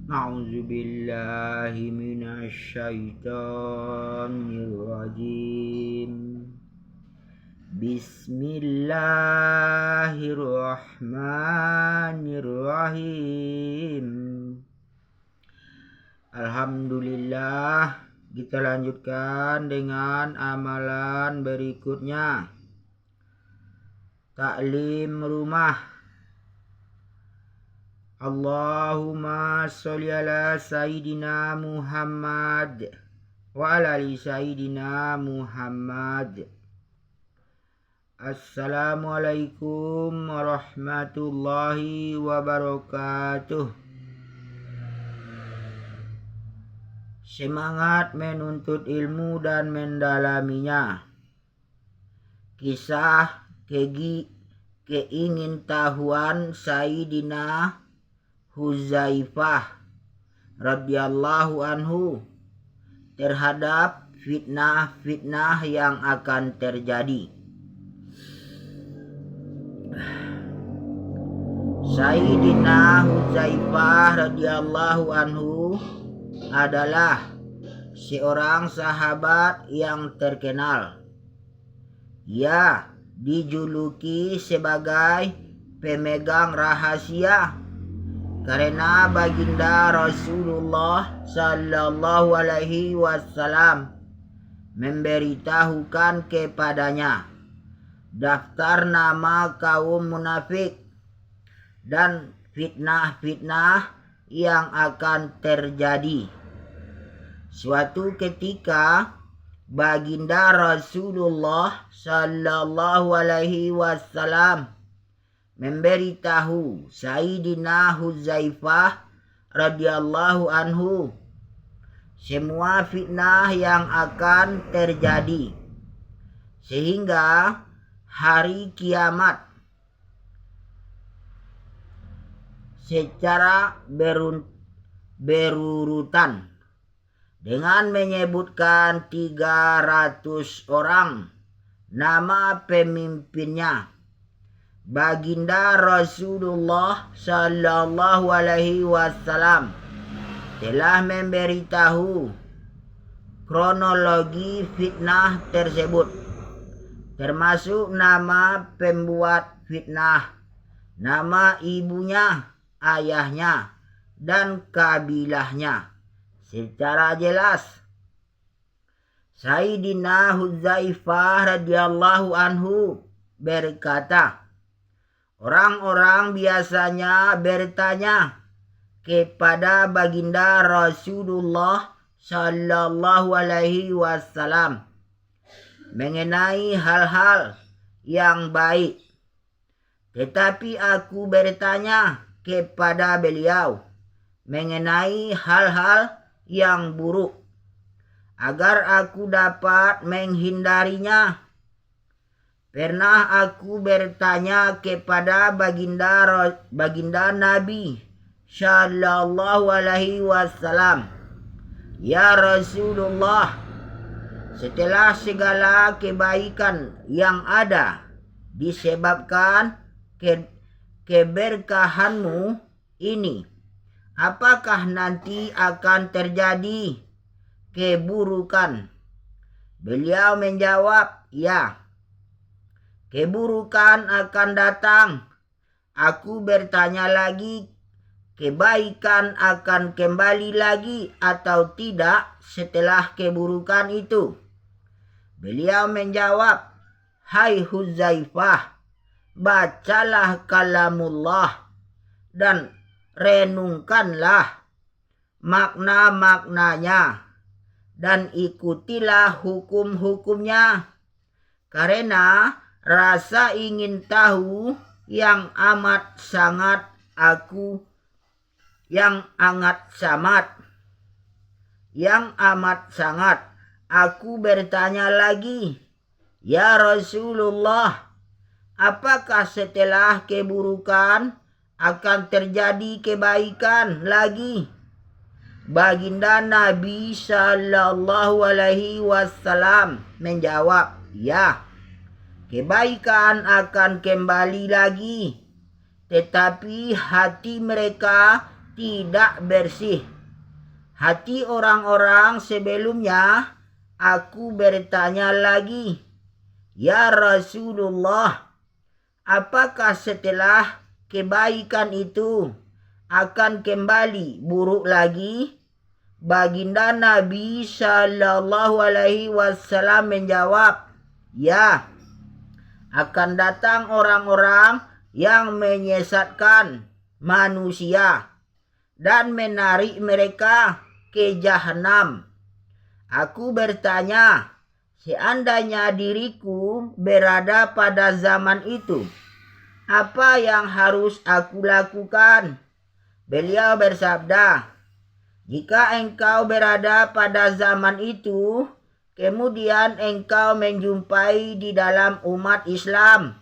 A'udzubillahi minasyaitonirrajim. Bismillahirrahmanirrahim. Alhamdulillah, kita lanjutkan dengan amalan berikutnya. Taklim rumah. Allahumma sholli ala Sayyidina Muhammad wa ala ali Sayyidina Muhammad. Assalamualaikum warahmatullahi wabarakatuh. Semangat menuntut ilmu dan mendalaminya. Kisah keingintahuan Sayyidina Huzaifah radhiyallahu anhu terhadap fitnah-fitnah yang akan terjadi. Sayyidina Huzaifah radhiyallahu anhu adalah seorang sahabat yang terkenal. Ia dijuluki sebagai pemegang rahasia karena baginda Rasulullah sallallahu alaihi wasallam memberitahukan kepadanya daftar nama kaum munafik dan fitnah-fitnah yang akan terjadi. Suatu ketika baginda Rasulullah sallallahu alaihi wasallam memberitahu Sayyidina Huzaifah radhiyallahu anhu semua fitnah yang akan terjadi sehingga hari kiamat secara berurutan dengan menyebutkan 300 orang nama pemimpinnya. Baginda Rasulullah sallallahu alaihi wasallam telah memberitahu kronologi fitnah tersebut, termasuk nama pembuat fitnah, nama ibunya, ayahnya, dan kabilahnya secara jelas. Sayyidina Huzaifah radhiyallahu anhu berkata, orang-orang biasanya bertanya kepada baginda Rasulullah sallallahu alaihi wasallam mengenai hal-hal yang baik, tetapi aku bertanya kepada beliau mengenai hal-hal yang buruk agar aku dapat menghindarinya. Pernah aku bertanya kepada baginda Nabi sallallahu alaihi wasallam, ya Rasulullah, setelah segala kebaikan yang ada disebabkan keberkahanmu ini, apakah nanti akan terjadi keburukan? Beliau menjawab, ya, keburukan akan datang. Aku bertanya lagi, kebaikan akan kembali lagi atau tidak setelah keburukan itu? Beliau menjawab, hai Huzaifah, bacalah kalamullah dan renungkanlah makna-maknanya dan ikutilah hukum-hukumnya, karena rasa ingin tahu yang amat sangat aku bertanya lagi, ya Rasulullah, apakah setelah keburukan akan terjadi kebaikan lagi? Baginda Nabi sallallahu alaihi wasallam menjawab, ya, kebaikan akan kembali lagi, tetapi hati mereka tidak bersih hati orang-orang sebelumnya. Aku bertanya lagi, ya Rasulullah, apakah setelah kebaikan itu akan kembali buruk lagi? Baginda Nabi Shallallahu Alaihi Wasallam menjawab, ya, akan datang orang-orang yang menyesatkan manusia dan menarik mereka ke jahanam. Aku bertanya, seandainya diriku berada pada zaman itu, apa yang harus aku lakukan? Beliau bersabda, jika engkau berada pada zaman itu, kemudian engkau menjumpai di dalam umat Islam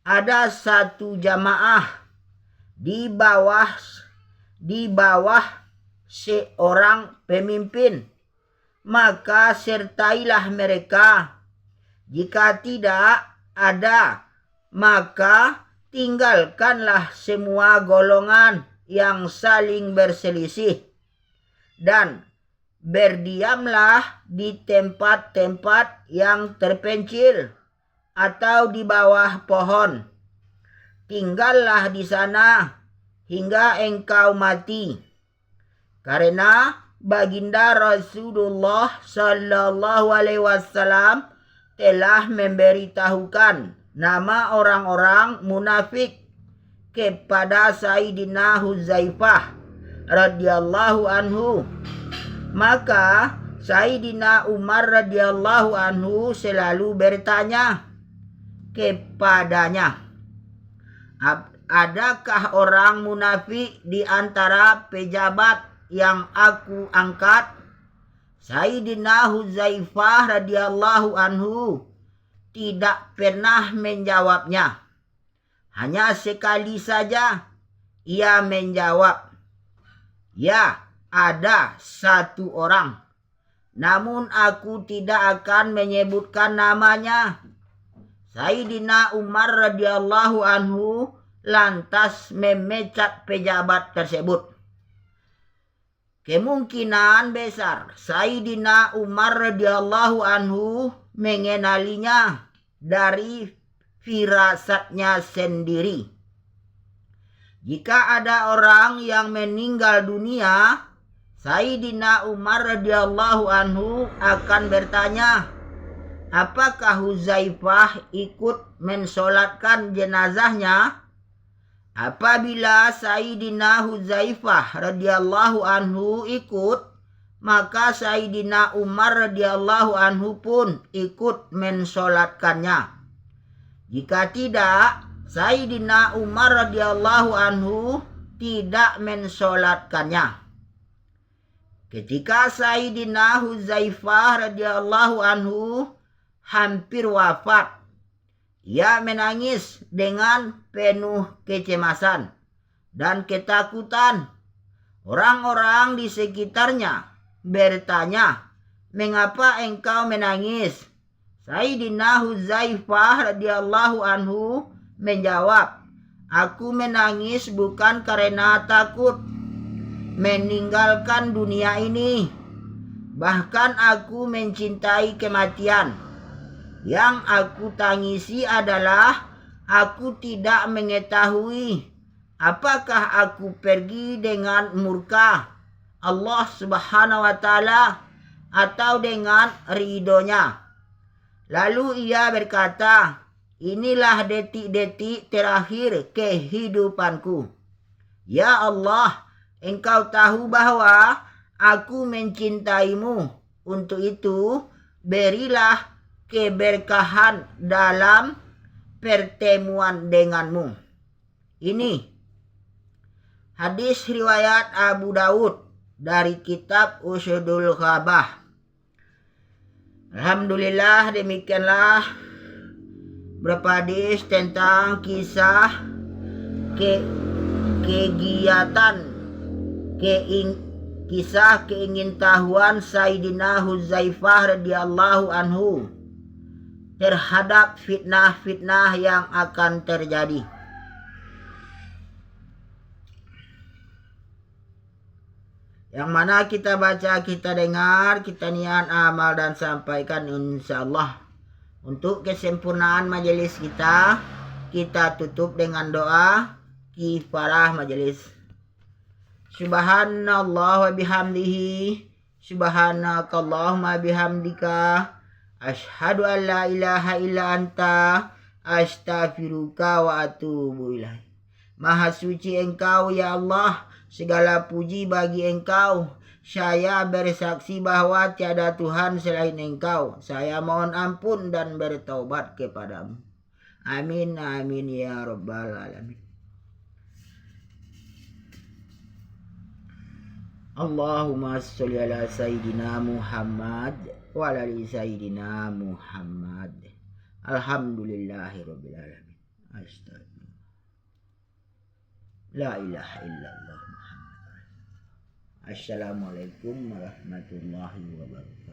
ada satu jamaah di bawah seorang pemimpin, maka sertailah mereka. Jika tidak ada, maka tinggalkanlah semua golongan yang saling berselisih dan berdiamlah di tempat-tempat yang terpencil atau di bawah pohon. Tinggallah di sana hingga engkau mati. Karena Baginda Rasulullah Sallallahu Alaihi Wasallam telah memberitahukan nama orang-orang munafik kepada Sayyidina Huzaifah radhiyallahu anhu. Maka Sayyidina Umar radhiyallahu anhu selalu bertanya kepadanya, adakah orang munafik di antara pejabat yang aku angkat? Sayyidina Huzaifah radhiyallahu anhu tidak pernah menjawabnya. Hanya sekali saja ia menjawab, ya, ada satu orang, namun aku tidak akan menyebutkan namanya. Sayyidina Umar radhiyallahu anhu lantas memecat pejabat tersebut. Kemungkinan besar Sayyidina Umar radhiyallahu anhu mengenalinya dari firasatnya sendiri. Jika ada orang yang meninggal dunia, Sayyidina Umar radhiyallahu anhu akan bertanya, apakah Huzaifah ikut mensolatkan jenazahnya? Apabila Sayyidina Huzaifah radhiyallahu anhu ikut, maka Sayyidina Umar radhiyallahu anhu pun ikut mensolatkannya. Jika tidak, Sayyidina Umar radhiyallahu anhu tidak mensolatkannya. Ketika Sayyidina Huzaifah radhiyallahu anhu hampir wafat, ia menangis dengan penuh kecemasan dan ketakutan. Orang-orang di sekitarnya bertanya, mengapa engkau menangis? Sayyidina Huzaifah radhiyallahu anhu menjawab, aku menangis bukan karena takut meninggalkan dunia ini. Bahkan aku mencintai kematian. Yang aku tangisi adalah aku tidak mengetahui apakah aku pergi dengan murka Allah Subhanahu wa Ta'ala atau dengan ridhonya. Lalu ia berkata, inilah detik-detik terakhir kehidupanku. Ya Allah, engkau tahu bahwa aku mencintaimu. Untuk itu, berilah keberkahan dalam pertemuan denganmu. Ini hadis riwayat Abu Daud dari kitab Usudul Khabah. Alhamdulillah, demikianlah beberapa hadis tentang kisah kisah keingintahuan Sayyidina Huzaifah radhiyallahu anhu terhadap fitnah-fitnah yang akan terjadi. Yang mana kita baca, kita dengar, kita niat amal dan sampaikan insyaallah. Untuk kesempurnaan majelis kita tutup dengan doa kifarah majelis. Subhanallah wa bihamdihi, subhanakallahumma bihamdika, asyhadu an la ilaha illa anta, astaghfiruka wa atubu ilaih. Maha suci Engkau ya Allah, segala puji bagi Engkau. Saya bersaksi bahwa tiada Tuhan selain Engkau. Saya mohon ampun dan bertaubat kepadamu. Amin amin ya rabbal alamin. Allahumma sholli ala sayyidina Muhammad wa ala ali sayyidina Muhammad. Alhamdulillahi rabbil alamin. Astagfirullah. La ilaha illallah Muhammad. Assalamualaikum warahmatullahi wabarakatuh.